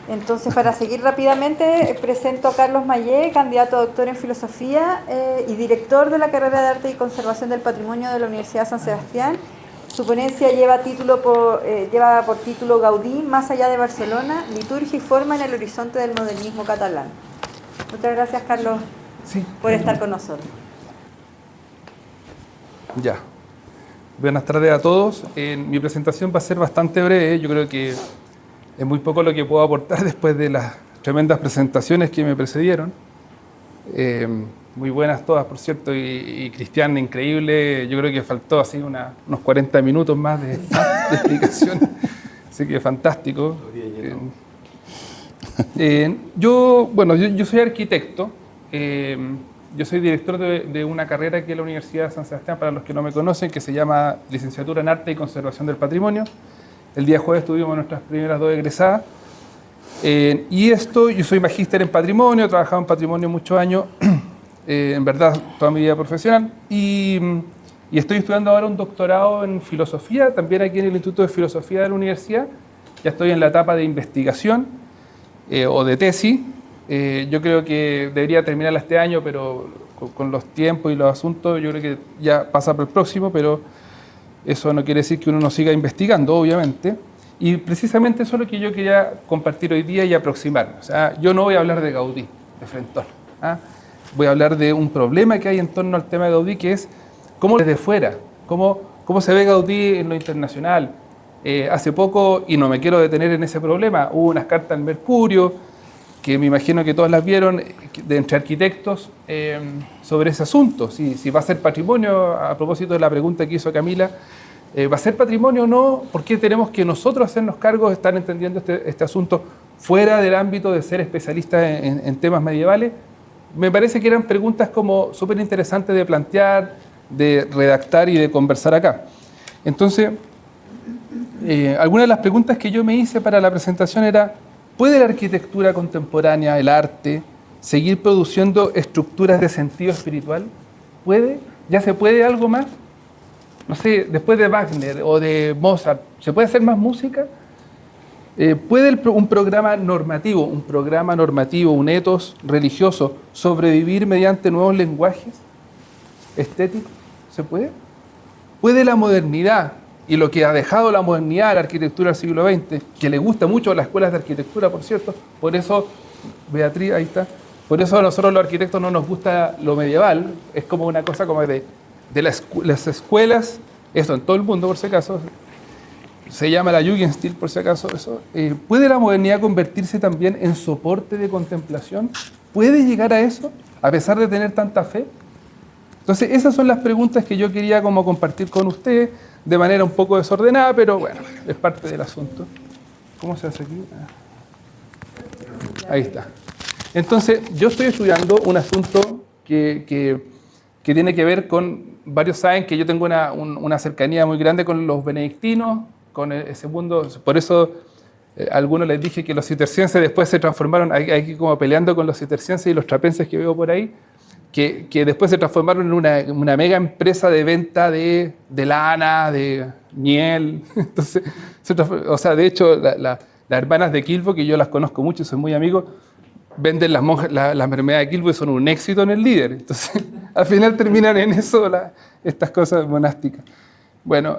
Entonces, para seguir rápidamente, presento a Carlos Mayé, candidato a doctor en filosofía y director de la carrera de Arte y Conservación del Patrimonio de la Universidad de San Sebastián. Su ponencia lleva por título Gaudí, más allá de Barcelona, liturgia y forma en el horizonte del modernismo catalán. Muchas gracias, Carlos, por estar con nosotros. Ya. Buenas tardes a todos. Mi presentación va a ser bastante breve. Yo creo que es muy poco lo que puedo aportar después de las tremendas presentaciones que me precedieron. Muy buenas todas, por cierto, y Cristian, increíble. Yo creo que faltó así unos 40 minutos más de explicación. Así que fantástico. Yo soy arquitecto. Yo soy director de una carrera que es la Universidad de San Sebastián, para los que no me conocen, que se llama Licenciatura en Arte y Conservación del Patrimonio. El día jueves tuvimos nuestras primeras 2 egresadas. Yo soy magíster en patrimonio, he trabajado en patrimonio muchos años, en verdad toda mi vida profesional, y estoy estudiando ahora un doctorado en filosofía, también aquí en el Instituto de Filosofía de la Universidad. Ya estoy en la etapa de investigación o de tesis. Yo creo que debería terminarla este año, pero con los tiempos y los asuntos, yo creo que ya pasa por el próximo, pero eso no quiere decir que uno no siga investigando, obviamente. Y precisamente eso es lo que yo quería compartir hoy día y aproximarme. O sea, yo no voy a hablar de Gaudí, de frentón. Voy a hablar de un problema que hay en torno al tema de Gaudí, que es cómo desde fuera, cómo se ve Gaudí en lo internacional. Hace poco, y no me quiero detener en ese problema, hubo unas cartas al Mercurio, que me imagino que todas las vieron, entre arquitectos, sobre ese asunto. Si va a ser patrimonio, a propósito de la pregunta que hizo Camila, ¿va a ser patrimonio o no? ¿Por qué tenemos que nosotros hacernos cargo de estar entendiendo este asunto fuera del ámbito de ser especialistas en temas medievales? Me parece que eran preguntas como súper interesantes de plantear, de redactar y de conversar acá. Entonces, algunas de las preguntas que yo me hice para la presentación era: ¿puede la arquitectura contemporánea, el arte, seguir produciendo estructuras de sentido espiritual? ¿Puede? ¿Ya se puede algo más? No sé, después de Wagner o de Mozart, ¿se puede hacer más música? ¿Puede un programa normativo, un ethos religioso, sobrevivir mediante nuevos lenguajes estéticos? ¿Se puede? ¿Puede la modernidad y lo que ha dejado la modernidad a la arquitectura del siglo XX, que le gusta mucho a las escuelas de arquitectura, por cierto? Por eso, Beatriz, ahí está, por eso a nosotros los arquitectos no nos gusta lo medieval, es como una cosa como de las escuelas, eso en todo el mundo por si acaso, se llama la Jugendstil por si acaso, eso. ¿Puede la modernidad convertirse también en soporte de contemplación? ¿Puede llegar a eso, a pesar de tener tanta fe? Entonces, esas son las preguntas que yo quería como compartir con ustedes, de manera un poco desordenada, pero bueno, es parte del asunto. ¿Cómo se hace aquí? Ahí está. Entonces, yo estoy estudiando un asunto que tiene que ver con, varios saben que yo tengo una cercanía muy grande con los benedictinos, con ese mundo, por eso a algunos les dije que los cistercienses después se transformaron, hay como peleando con los cistercienses y los trapenses que veo por ahí, que después se transformaron en una mega empresa de venta de lana, de miel. Entonces, de hecho, las hermanas de Quilbo, que yo las conozco mucho, soy muy amigos, venden las mermeladas de Quilbo y son un éxito en el Líder. Entonces, al final terminan en eso estas cosas monásticas. Bueno,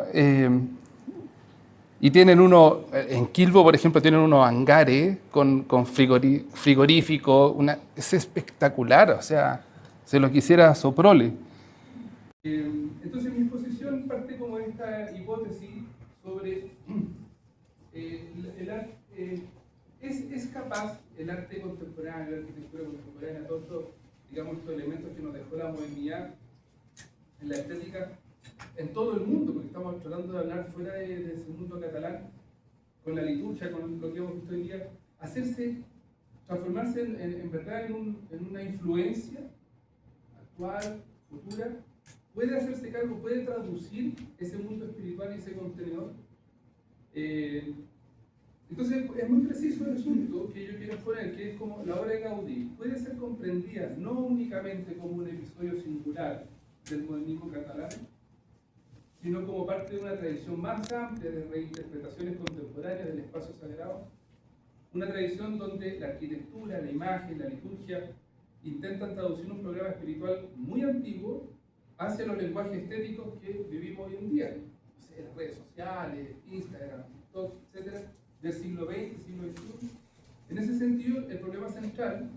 y tienen en Quilbo, por ejemplo, tienen unos hangares con frigorífico, es espectacular, o sea, se lo quisiera Soprole. Entonces mi exposición parte como de esta hipótesis sobre el arte. ¿Es capaz el arte contemporáneo, la arquitectura contemporánea, todos estos elementos que nos dejó la modernidad en la estética en todo el mundo? Porque estamos tratando de hablar fuera de ese mundo catalán, con la liturgia, con lo que hemos visto hoy día, transformarse en verdad en una influencia actual, futura. ¿Puede hacerse cargo, puede traducir ese mundo espiritual y ese contenedor? Entonces, es muy preciso el asunto que yo quiero exponer, que es como la obra de Gaudí puede ser comprendida no únicamente como un episodio singular del modernismo catalán, sino como parte de una tradición más amplia de reinterpretaciones contemporáneas del espacio sagrado. una tradición donde la arquitectura, la imagen, la liturgia intentan traducir un programa espiritual muy antiguo hacia los lenguajes estéticos que vivimos hoy en día. O sea, las redes sociales, Instagram, TikTok, etcétera, del siglo XX, siglo XXI. En ese sentido, el problema central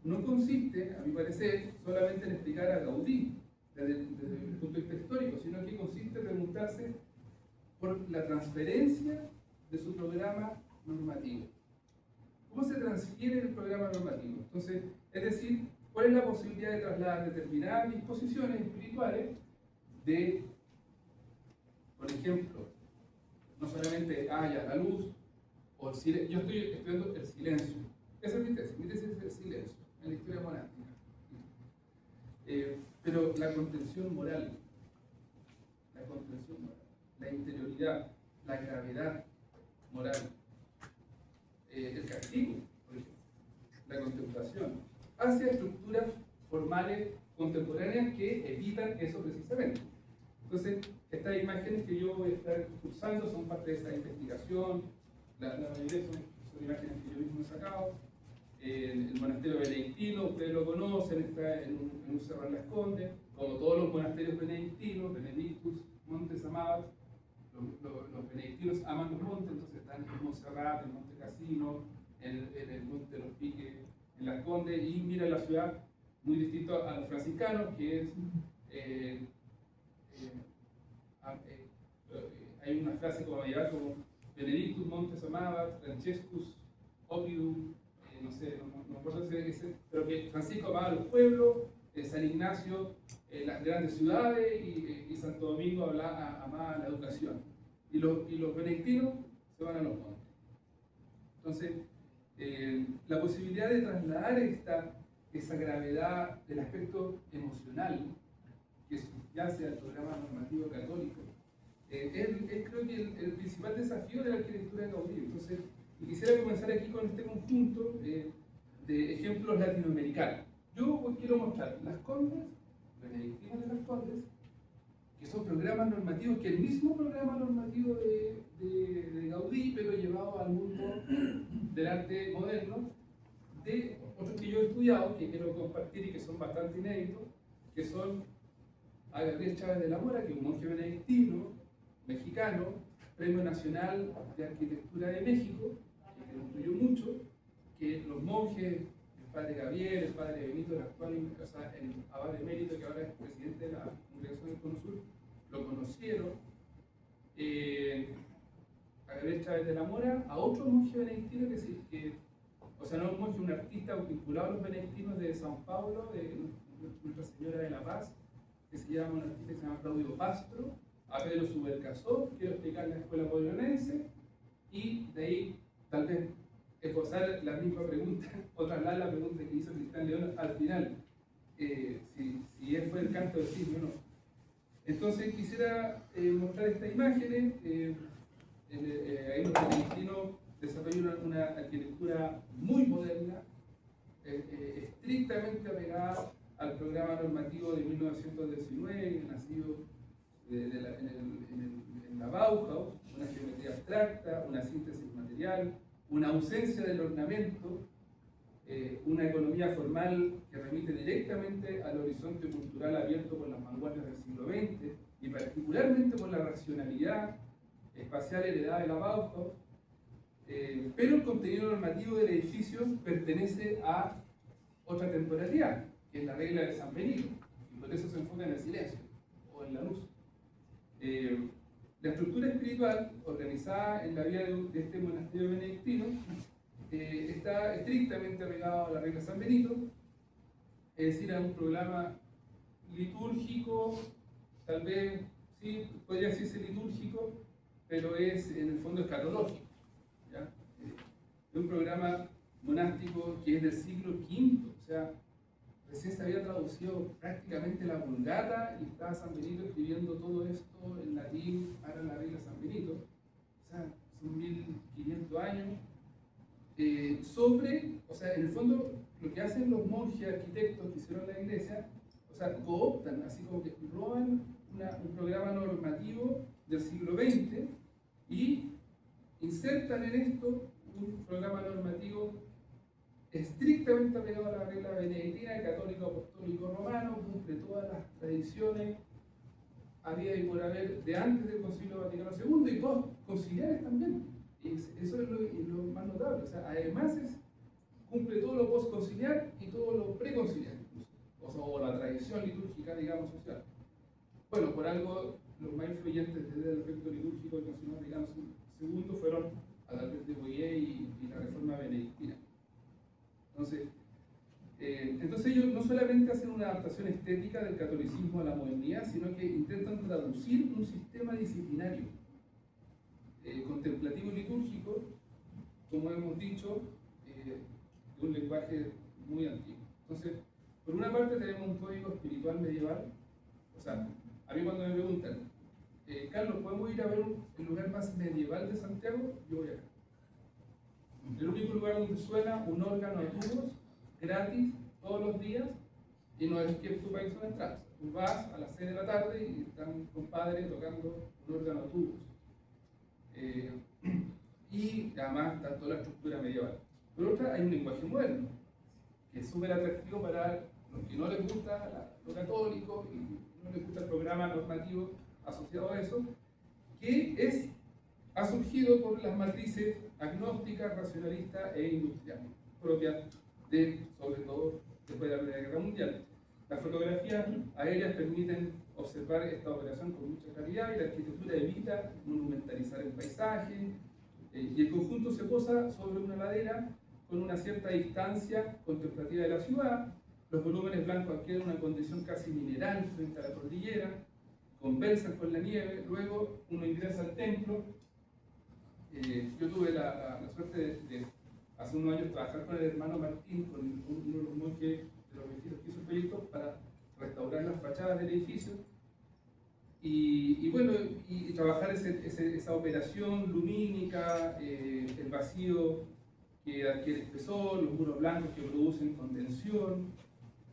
no consiste, a mi parecer, solamente en explicar a Gaudí desde el punto de vista histórico, sino que consiste en preguntarse por la transferencia de su programa normativo. ¿Cómo se transfiere el programa normativo? Entonces, es decir, ¿cuál es la posibilidad de trasladar determinadas disposiciones espirituales de, por ejemplo, no solamente haya la luz o el silencio? Yo estoy estudiando el silencio. Esa es mi tesis es el silencio en la historia monástica. Pero la contención moral, la interioridad, la gravedad moral, el castigo, por ejemplo, la contemplación, hacia estructuras formales contemporáneas que evitan eso precisamente. Entonces, estas imágenes que yo voy a estar cursando son parte de esa investigación, la mayoría son imágenes que yo mismo he sacado. El monasterio benedictino, ustedes lo conocen, está en un cerro en Las Condes, como todos los monasterios benedictinos, Benedictus, Montes Amados. Los benedictinos aman los montes, entonces están en Montserrat, en Monte Cassino, en el Monte de los Piques, en Las Condes, y miran la ciudad muy distinto a los franciscanos, que es hay una frase como medieval como Benedictus Montes Amabat, Francescus Ovidum, no sé, no me acuerdo ese, pero que Francisco amaba a los pueblos, San Ignacio las grandes ciudades y Santo Domingo amaba la educación. Y los benedictinos se van a los montes. Entonces, la posibilidad de trasladar esa gravedad del aspecto emocional que subyace al programa normativo católico es creo que el principal desafío de la arquitectura de Gaudí. Entonces, y quisiera comenzar aquí con este conjunto de ejemplos latinoamericanos. Yo quiero mostrar Las Condes, benedictinos de Las Condes, que son programas normativos, que el mismo programa normativo de Gaudí, pero llevado al mundo del arte moderno, de otros que yo he estudiado, que quiero compartir y que son bastante inéditos, que son a Gabriel Chávez de la Mora, que es un monje benedictino, mexicano, Premio Nacional de Arquitectura de México, que lo estudió mucho, que los monjes, el padre Gabriel, el padre Benito, el actual el abad emérito, que ahora es presidente de la Congregación del Cono Sur, lo conocieron. A Gabriel Chávez de la Mora, a otro monje benedictino o sea, no un monje, un artista vinculado a los benedictinos de San Paulo, de Nuestra Señora de la Paz, que se llama un artista que se llama Claudio Pastro, a Pedro Subercasó, quiero explicar la escuela pobleonense, y de ahí tal vez esbozar la misma pregunta, o trasladar la pregunta que hizo Cristian León al final, si él fue el canto del cisne o no. Entonces quisiera mostrar estas imágenes. Ahí los benedictinos desarrollan una arquitectura muy moderna, estrictamente apegada al programa normativo de 1919, nacido en la Bauhaus, una geometría abstracta, una síntesis material, una ausencia del ornamento, una economía formal que remite directamente al horizonte cultural abierto por las vanguardias del siglo XX y particularmente por la racionalidad espacial heredada de la Bauhaus, pero el contenido normativo del edificio pertenece a otra temporalidad, que es la regla de San Benito, y por eso se enfoca en el silencio o en la luz. La estructura espiritual organizada en la vida de este monasterio benedictino está estrictamente apegado a la regla de San Benito, es decir, a un programa litúrgico, tal vez, sí, podría decirse litúrgico, pero es en el fondo escatológico, ¿ya? Es un programa monástico que es del siglo V, o sea, recién se había traducido prácticamente la Vulgata y estaba San Benito escribiendo todo esto en latín para la regla San Benito, o sea, son 1500 años, o sea, en el fondo lo que hacen los monjes arquitectos que hicieron la iglesia, o sea, cooptan, así como que roban un programa normativo del siglo XX y insertan en esto un programa normativo estrictamente apegado a la regla benedictina, católico, apostólico, romano, cumple todas las tradiciones había y por haber de antes del Concilio Vaticano II y post conciliares también. Eso es lo más notable. O sea, además cumple todo lo post conciliar y todo lo preconciliar, o la tradición litúrgica, digamos, social. Bueno, por algo los más influyentes desde el aspecto litúrgico del Concilio Vaticano II fueron Adalbert de Bouillet y la Reforma Benedictina. Entonces ellos no solamente hacen una adaptación estética del catolicismo a la modernidad, sino que intentan traducir un sistema disciplinario contemplativo y litúrgico, como hemos dicho, de un lenguaje muy antiguo. Entonces, por una parte tenemos un código espiritual medieval. O sea, a mí cuando me preguntan, Carlos, ¿podemos ir a ver el lugar más medieval de Santiago? Yo voy acá. El único lugar donde suena un órgano a tubos, gratis, todos los días, y no es que tú pagues una entrada. Tú vas a las 6 de la tarde y están compadres tocando un órgano a tubos. Y además está toda la estructura medieval. Por otra, hay un lenguaje moderno, que es súper atractivo para los que no les gusta lo católico y no les gusta el programa normativo asociado a eso, que ha surgido por las matrices agnósticas, racionalistas e industriales, propias sobre todo después de la Primera Guerra Mundial. Las fotografías aéreas permiten observar esta operación con mucha claridad y la arquitectura evita monumentalizar el paisaje, y el conjunto se posa sobre una ladera con una cierta distancia contemplativa de la ciudad. Los volúmenes blancos adquieren una condición casi mineral frente a la cordillera, conversan con la nieve, luego uno ingresa al templo. Yo tuve la suerte de hace unos años trabajar con el hermano Martín, con uno de los monjes de los vestidos que hizo el proyecto para restaurar las fachadas del edificio y trabajar esa operación lumínica, el vacío que adquiere espesor, los muros blancos que producen contención,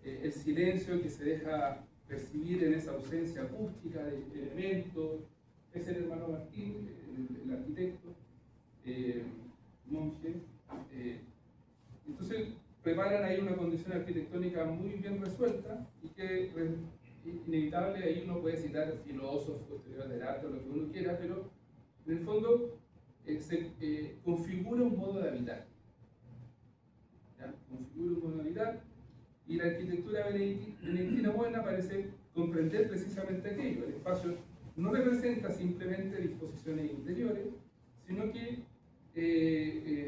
el silencio que se deja percibir en esa ausencia acústica de elementos. Es el hermano Martín, el arquitecto, monje. Entonces preparan ahí una condición arquitectónica muy bien resuelta y que inevitable, ahí uno puede citar filósofos, teorías del arte, lo que uno quiera, pero en el fondo se configura un modo de habitar. ¿Ya? Configura un modo de habitar y la arquitectura benedictina moderna parece comprender precisamente aquello. El espacio no representa simplemente disposiciones interiores, sino que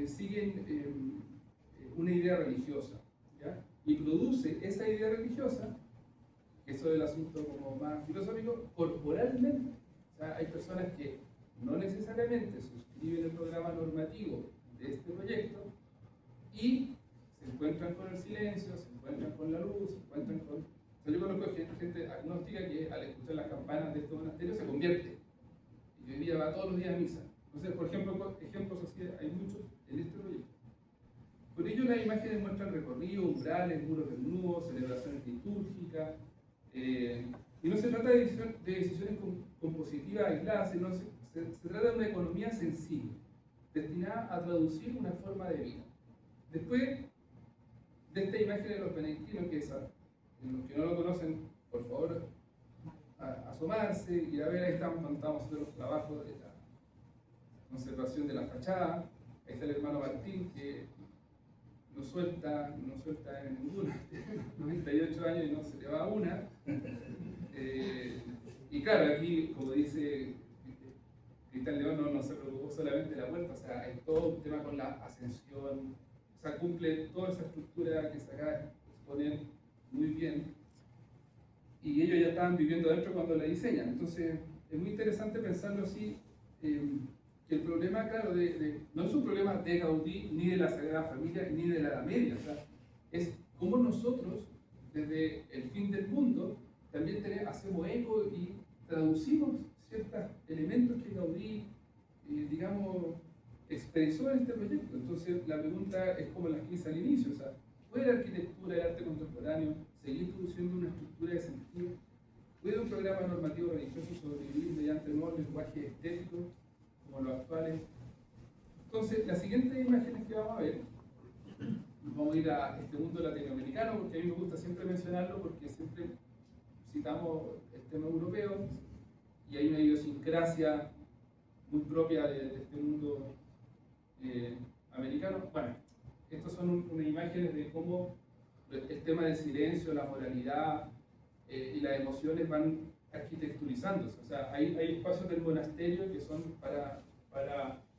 siguen una idea religiosa, ¿ya? Y produce esa idea religiosa, que eso es el asunto como más filosófico, corporalmente. O sea, hay personas que no necesariamente suscriben el programa normativo de este proyecto y se encuentran con el silencio, se encuentran con la luz, se encuentran con... O sea, yo conozco gente agnóstica que al escuchar las campanas de estos monasterios se convierte y hoy día va todos los días a misa. Entonces, por ejemplo, ejemplos así hay muchos en este proyecto. Por ello, las imágenes muestran recorridos, umbrales, muros desnudos, celebraciones litúrgicas, y no se trata de decisiones compositivas aisladas, sino se trata de una economía sensible, destinada a traducir una forma de vida. Después de esta imagen de los benedictinos, que los que no lo conocen, por favor, asomarse y a ver, ahí estamos haciendo los trabajos de la conservación de la fachada. Ahí está el hermano Martín, que no suelta en ninguna, 98 años y no se le va una. Y claro, aquí, como dice Cristian León, no se preocupó solamente de la puerta, o sea, hay todo un tema con la ascensión, o sea, cumple toda esa estructura que se acaba de exponer muy bien. Y ellos ya estaban viviendo adentro cuando la diseñan. Entonces, es muy interesante pensarlo así, que el problema, claro, no es un problema de Gaudí, ni de la Sagrada Familia, ni de la Edad Media. O sea, es cómo nosotros, desde el fin del mundo, también hacemos eco y traducimos ciertos elementos que Gaudí, digamos, expresó en este proyecto. Entonces, la pregunta es como la que hice al inicio, o sea, ¿puede la arquitectura y el arte contemporáneo seguir produciendo una estructura de sentido? ¿Puede un programa normativo religioso sobrevivir mediante nuevos lenguajes estéticos como los actuales? Entonces, las siguientes imágenes que vamos a ver, nos vamos podemos ir a este mundo latinoamericano, porque a mí me gusta siempre mencionarlo, porque siempre citamos el tema europeo, y hay una idiosincrasia muy propia de este mundo americano. Bueno, estas son unas imágenes de cómo el tema del silencio, la moralidad y las emociones van arquitecturizándose. O sea, hay espacios del monasterio que son para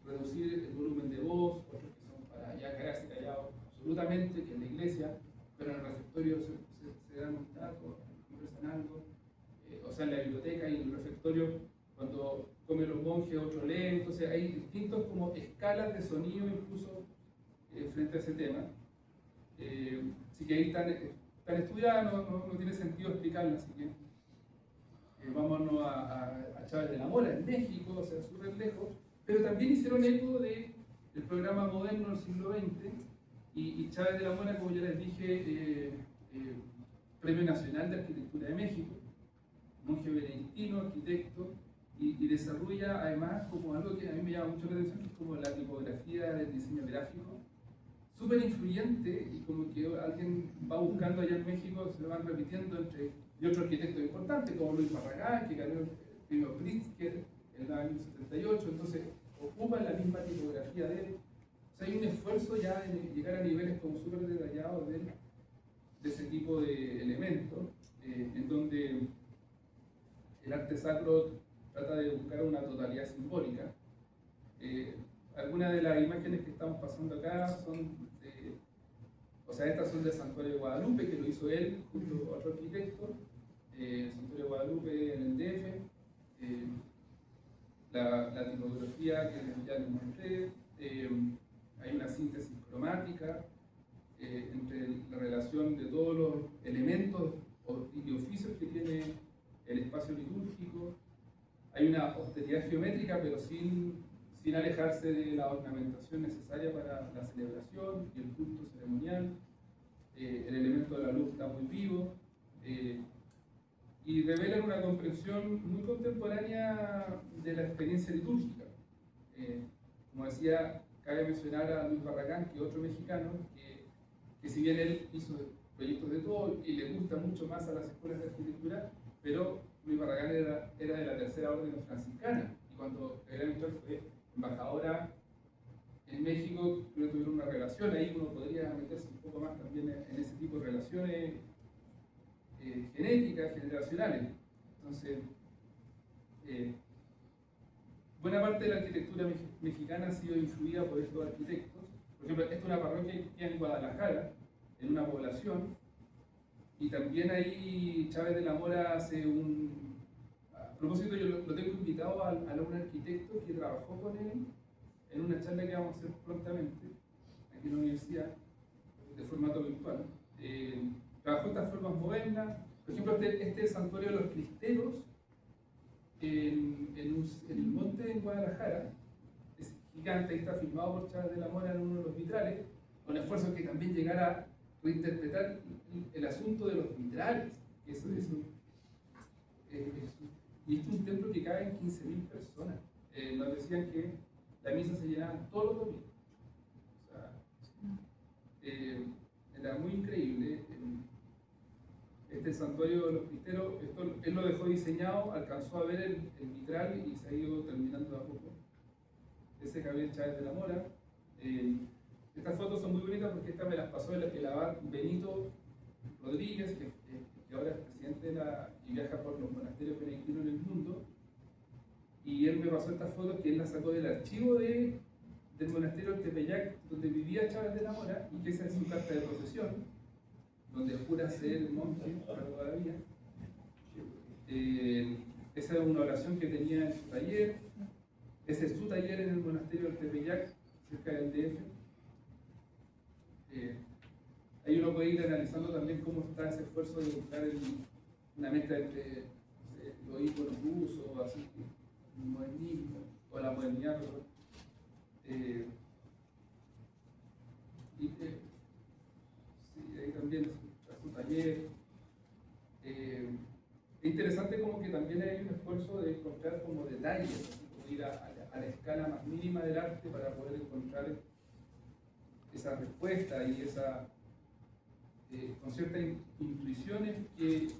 reducir el volumen de voz, otros que son para ya quedarse callados absolutamente, que en la iglesia, pero en el refectorio se dan un taco, conversan algo. O sea, en la biblioteca y en el refectorio, cuando comen los monjes, otro leen. Entonces hay distintos como escalas de sonido incluso frente a ese tema. Así que ahí están estudiadas, no tiene sentido explicarlas, así que vámonos a Chávez de la Mora, en México, o sea, súper lejos, pero también hicieron eco del programa moderno del siglo XX, y Chávez de la Mora, como ya les dije, Premio Nacional de Arquitectura de México, monje benedictino, arquitecto, y desarrolla además como algo que a mí me llama mucho la atención, que es como la tipografía del diseño gráfico, súper influyente, y como que alguien va buscando allá en México, se lo van repitiendo de otros arquitectos importantes, como Luis Barragán, que ganó el premio Pritzker en el año 78, entonces ocupan la misma tipografía de él. O sea, hay un esfuerzo ya en llegar a niveles como súper detallados de ese tipo de elementos, en donde el arte sacro trata de buscar una totalidad simbólica. Algunas de las imágenes que estamos pasando acá son estas son del Santuario de Guadalupe, que lo hizo él junto a otro arquitecto, el Santuario de Guadalupe en el DF, la tipografía que ya les mostré, hay una síntesis cromática entre la relación de todos los elementos y oficios que tiene el espacio litúrgico. Hay una austeridad geométrica, pero sin alejarse de la ornamentación necesaria para la celebración y el culto ceremonial. El elemento de la luz está muy vivo, y revelan una comprensión muy contemporánea de la experiencia litúrgica. Como decía, cabe mencionar a Luis Barragán, que es otro mexicano, que si bien él hizo proyectos de todo y le gusta mucho más a las escuelas de arquitectura, pero Luis Barragán era de la tercera orden franciscana, y cuando Gabriela Mistral fue embajadora en México, creo que tuvieron una relación. Ahí uno podría meterse un poco más también en ese tipo de relaciones genéticas, generacionales. Entonces, buena parte de la arquitectura mexicana ha sido influida por estos arquitectos. Por ejemplo, esta es una parroquia que queda en Guadalajara, en una población, y también ahí Chávez de la Mora hace a propósito, yo lo tengo invitado a un arquitecto que trabajó con él en una charla que vamos a hacer prontamente aquí en la universidad, de formato virtual. Trabajó estas formas modernas. Por ejemplo, este santuario de los Cristeros en el monte de Guadalajara es gigante, está filmado por Chávez de la Mora en uno de los vitrales, con esfuerzo que también llegara a reinterpretar el asunto de los vitrales. Y esto es un templo que cabe en 15.000 personas. Nos decían que la misa se llenaba todos los domingos. O sea, era muy increíble. Este santuario de los Cristeros, él lo dejó diseñado, alcanzó a ver el vitral y se ha ido terminando de a poco. Ese es Gabriel Chávez de la Mora. Estas fotos son muy bonitas porque esta me las pasó el abad Benito Rodríguez, que ahora es presidente y viaja por los monasterios benedictinos en el mundo. Y él me pasó estas fotos que él las sacó del archivo del monasterio del Tepeyac, donde vivía Chávez de la Mora, y que esa es su carta de profesión, donde jura ser monje para todavía. Esa es una oración que tenía en su taller. Ese es su taller en el monasterio del Tepeyac, cerca del DF. Ahí uno puede ir analizando también cómo está ese esfuerzo de buscar una mezcla entre los íconos rusos, así, el modernismo, o la modernidad, perdón. Sí, ahí también está su taller. Es interesante como que también hay un esfuerzo de encontrar como detalles, así como ir a la escala más mínima del arte para poder encontrar esa respuesta y con ciertas intuiciones que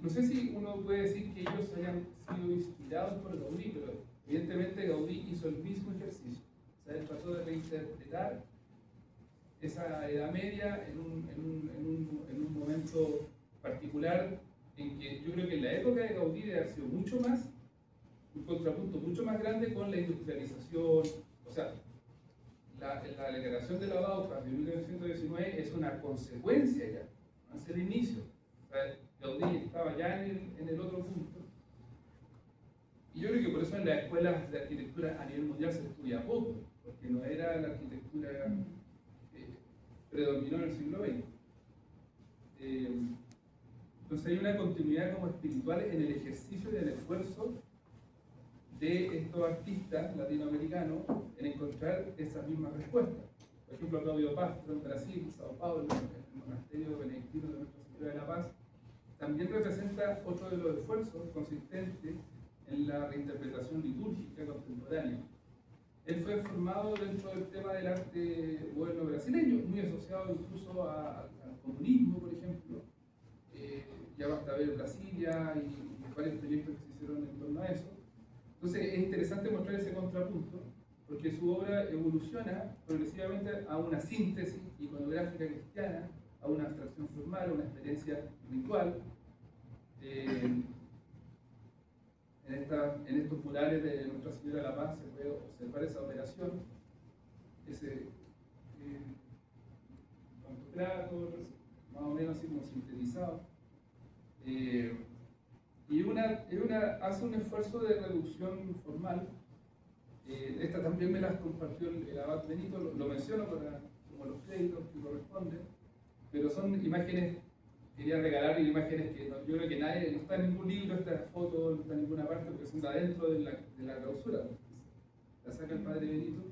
no sé si uno puede decir que ellos hayan sido inspirados por Gaudí, pero evidentemente Gaudí hizo el mismo ejercicio. O sea, él trató de reinterpretar esa Edad Media en un momento particular en que yo creo que en la época de Gaudí debe haber sido mucho más, un contrapunto mucho más grande con la industrialización. O sea, la declaración de la Bauhaus de 1919 es una consecuencia ya, no es el inicio. O sea, Gaudí estaba ya en el otro punto. Y yo creo que por eso en las escuelas de arquitectura a nivel mundial se estudia poco, porque no era la arquitectura predominó en el siglo XX. Entonces hay una continuidad como espiritual en el ejercicio y en el esfuerzo de estos artistas latinoamericanos en encontrar esas mismas respuestas. Por ejemplo, Claudio Pastro en Brasil, Sao Paulo, el monasterio benedictino de Nuestra Señora de la Paz, también representa otro de los esfuerzos consistentes en la reinterpretación litúrgica contemporánea. Él fue formado dentro del tema del arte moderno brasileño, muy asociado incluso al comunismo, por ejemplo. Ya basta ver Brasilia y varios proyectos que se hicieron en torno a eso. Entonces es interesante mostrar ese contrapunto, porque su obra evoluciona progresivamente a una síntesis iconográfica cristiana, a una abstracción formal, a una experiencia ritual. En estos murales de Nuestra Señora de la Paz se puede observar esa operación, ese pantocrator, más o menos así como sintetizado. Y hace un esfuerzo de reducción formal. Esta también me las compartió el abad Benito, lo menciono como los créditos que corresponden, pero son imágenes. Quería regalar imágenes que yo creo que no está en ningún libro, esta foto no está en ninguna parte, porque son de adentro de la clausura. La saca el padre Benito.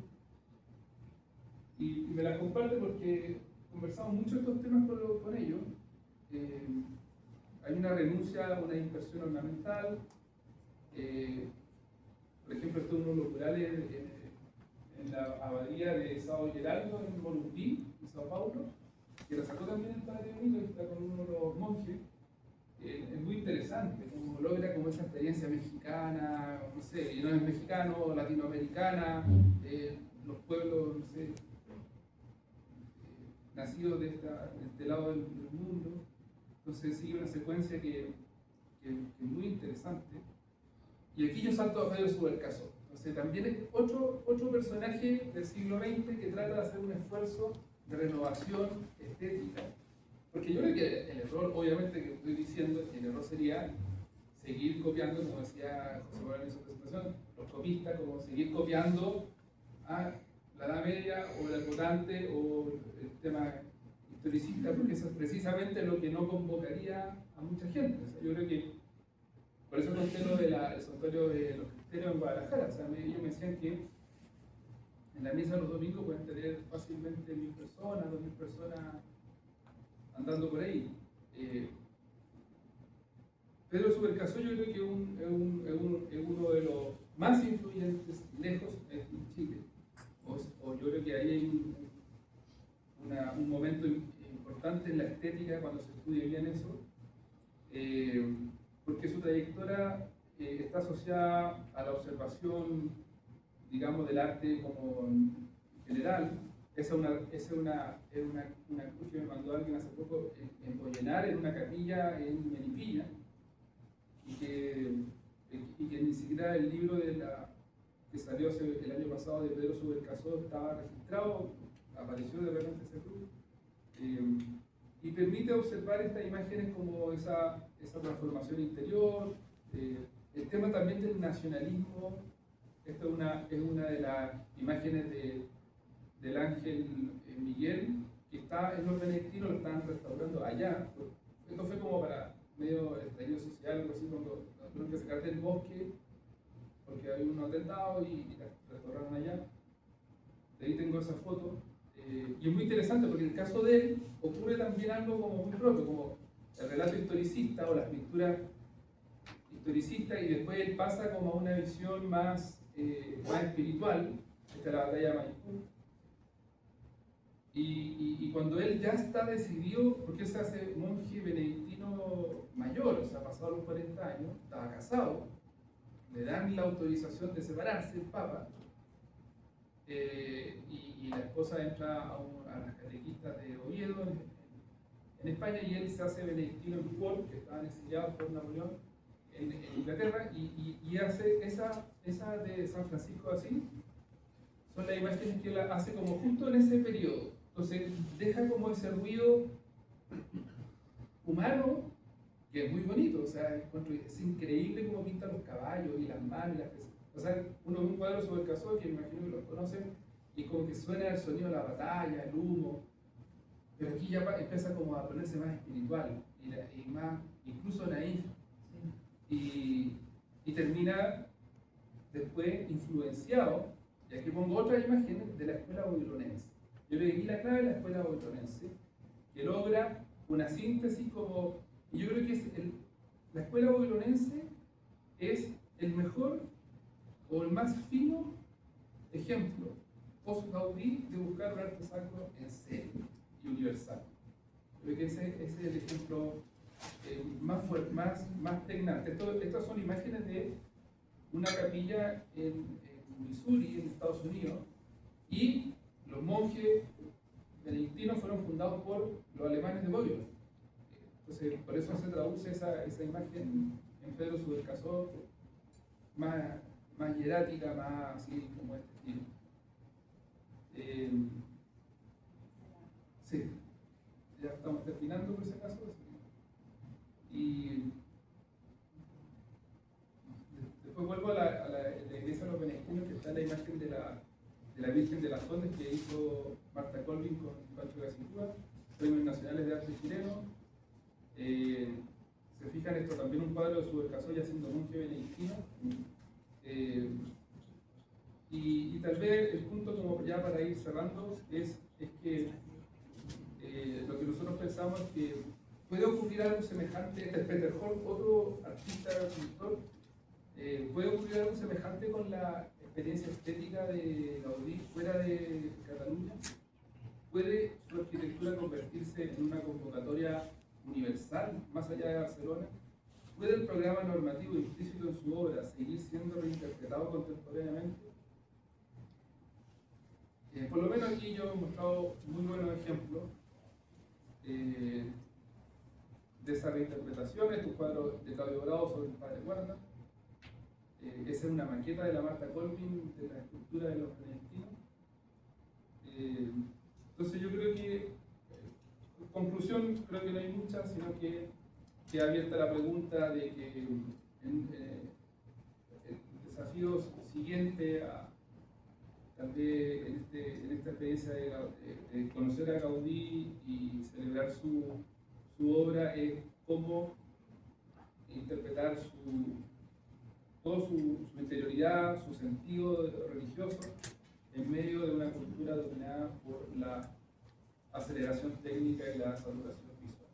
Y me la comparte porque conversamos mucho estos temas con ellos. Hay una renuncia a una inversión ornamental. Por ejemplo, esto es uno de los murales en la abadía de Sao Geraldo, en Morumbi, en Sao Paulo, que la sacó también el padre Benito, que está con uno de los monjes. Es muy interesante, como logra como esa experiencia mexicana, no sé, y no es mexicano, latinoamericana, los pueblos, no sé, nacidos de este lado del mundo. Entonces sigue una secuencia que es muy interesante. Y aquí yo salto a Pedro Subercaseaux. Entonces también es otro personaje del siglo XX que trata de hacer un esfuerzo de renovación estética. Porque yo creo que el error, obviamente, que estoy diciendo, el error sería seguir copiando, como decía José Manuel en su presentación, los copistas, como seguir copiando a la Edad Media o el votante o el tema historicista, porque eso es precisamente lo que no convocaría a mucha gente. O sea, yo creo que por eso conté lo del santuario de los Cristeros en Guadalajara. O sea, ellos me decían que en la misa de los domingos pueden tener fácilmente 1.000 personas, 2.000 personas andando por ahí. Pedro Subercaseaux yo creo que es uno de los más influyentes lejos en Chile. O yo creo que ahí hay un momento importante en la estética cuando se estudia bien eso, porque su trayectoria está asociada a la observación, digamos, del arte como en general. Esa es una cruz que me mandó alguien hace poco en Bollenar, en una capilla en Melipilla, y que ni siquiera el libro que salió el año pasado de Pedro Subercaseaux estaba registrado, apareció de repente esa cruz, y permite observar estas imágenes como esa transformación interior, el tema también del nacionalismo. Esta es una de las imágenes del ángel Miguel, que está en los benedictinos, lo están restaurando allá. Esto fue como para medio del estallido social, algo así, cuando tuvieron que sacar del bosque porque hay un atentado y la restauraron allá. De ahí tengo esa foto. Y es muy interesante porque en el caso de él ocurre también algo como muy propio, como el relato historicista o las pinturas historicistas, y después él pasa como a una visión más espiritual. Esta es la batalla de Maipú. Y cuando él ya está decidido, porque él se hace monje benedictino mayor, o sea, pasado los 40 años, estaba casado, le dan la autorización de separarse el Papa, y la esposa entra a las catequistas de Oviedo en España, y él se hace benedictino en Port, que estaban exiliados por Napoleón en Inglaterra, y hace esa de San Francisco de Asís. Son las imágenes que él hace como justo en ese periodo. Entonces deja como ese ruido humano, que es muy bonito, o sea, es increíble cómo pinta los caballos y las manos y las personas. O sea, uno ve un cuadro sobre el Casó, que imagino que lo conocen, y como que suena el sonido de la batalla, el humo, pero aquí ya empieza como a ponerse más espiritual y más, incluso naif, y termina después influenciado, y aquí pongo otra imagen de la escuela babilonense. Yo le di la clave de la escuela babilonense, que logra una síntesis como, y yo creo que la escuela babilonense es el mejor o el más fino ejemplo post-Gaudí de buscar un arte sacro en serio y universal. Creo que ese es el ejemplo más fuerte, más pregnante. Estas son imágenes de una capilla en Missouri, en Estados Unidos, y los monjes benedictinos fueron fundados por los alemanes de Loyola. Entonces, por eso se traduce esa imagen en Pedro Subercaseaux más hierática, más así como este estilo. Sí, ya estamos terminando por ese caso. Y después vuelvo a la iglesia de los benedictinos, que está la imagen de la Virgen de las Condes que hizo Marta Colvin con Pancho Gacicúa, Premios Nacionales de Arte Chileno. Se fijan, esto también un cuadro de Subercaseaux ya siendo monje benedictino. Y tal vez el punto, como ya para ir cerrando, es que lo que nosotros pensamos es que puede ocurrir algo semejante. Peter Horn, otro artista, pintor, puede ocurrir algo semejante con la experiencia estética de Gaudí fuera de Cataluña. ¿Puede su arquitectura convertirse en una convocatoria universal más allá de Barcelona? ¿Puede el programa normativo implícito en su obra seguir siendo reinterpretado contemporáneamente? Por lo menos aquí yo he mostrado muy buenos ejemplos de esa reinterpretación. Estos cuadros de Claudio Bravo sobre el Padre Guarda. Esa es una maqueta de la Marta Colvin de la escultura de los benedictinos. Entonces yo creo que, conclusión, creo que no hay mucha, sino que queda abierta la pregunta de que el desafío siguiente tal vez en esta experiencia de conocer a Gaudí y celebrar su obra es cómo interpretar toda su interioridad, su sentido religioso en medio de una cultura dominada por la aceleración técnica y la saturación visual.